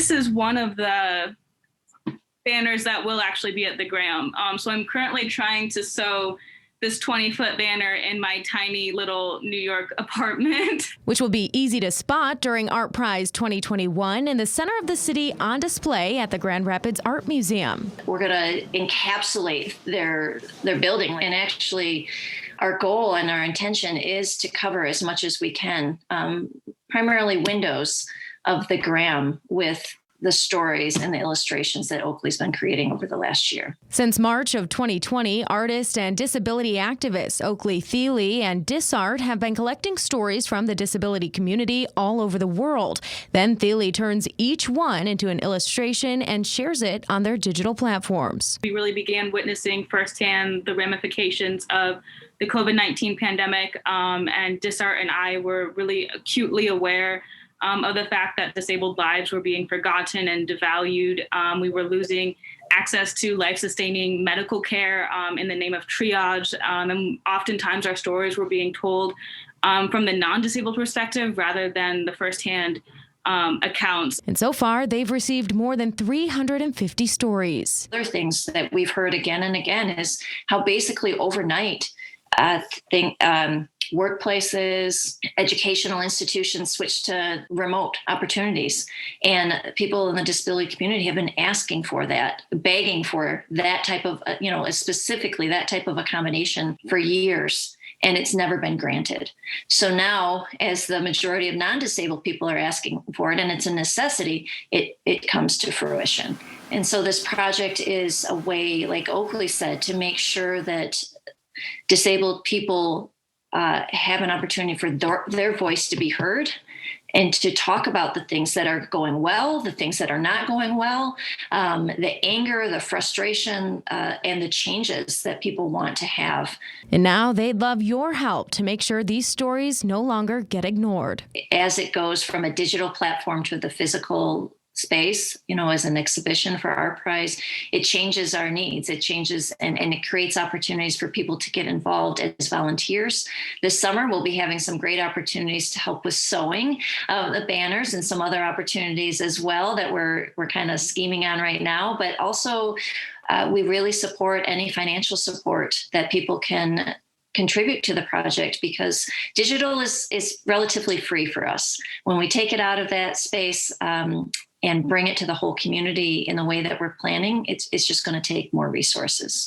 this is one of the banners that will actually be at the Graham. So I'm currently trying to sew this 20-foot banner in my tiny little New York apartment. Which will be easy to spot during ArtPrize 2021 in the center of the city on display at the Grand Rapids Art Museum. We're going to encapsulate their building, and actually our goal and our intention is to cover as much as we can, primarily windows of the Graham with the stories and the illustrations that Oakley's been creating over the last year. Since March of 2020, artist and disability activists Oakley Thiele and DisArt have been collecting stories from the disability community all over the world. Then Thiele turns each one into an illustration and shares it on their digital platforms. We really began witnessing firsthand the ramifications of the COVID-19 pandemic, and DisArt and I were really acutely aware of the fact that disabled lives were being forgotten and devalued. We were losing access to life-sustaining medical care in the name of triage. And oftentimes our stories were being told from the non-disabled perspective rather than the firsthand accounts. And so far, they've received more than 350 stories. Other things that we've heard again and again is how basically overnight workplaces, educational institutions switched to remote opportunities. And people in the disability community have been asking for that, begging for that type of, specifically that type of accommodation for years. And it's never been granted. So now, as the majority of non-disabled people are asking for it, and it's a necessity, it comes to fruition. And so this project is a way, like Oakley said, to make sure that disabled people have an opportunity for their voice to be heard and to talk about the things that are going well, the things that are not going well, the anger, the frustration, and the changes that people want to have. And now they'd love your help to make sure these stories no longer get ignored. As it goes from a digital platform to the physical space, as an exhibition for ArtPrize, it changes our needs. It changes and it creates opportunities for people to get involved as volunteers. This summer, we'll be having some great opportunities to help with sewing the banners and some other opportunities as well that we're kind of scheming on right now. But also, we really support any financial support that people can contribute to the project, because digital is relatively free for us. When we take it out of that space and bring it to the whole community in the way that we're planning, it's just going to take more resources.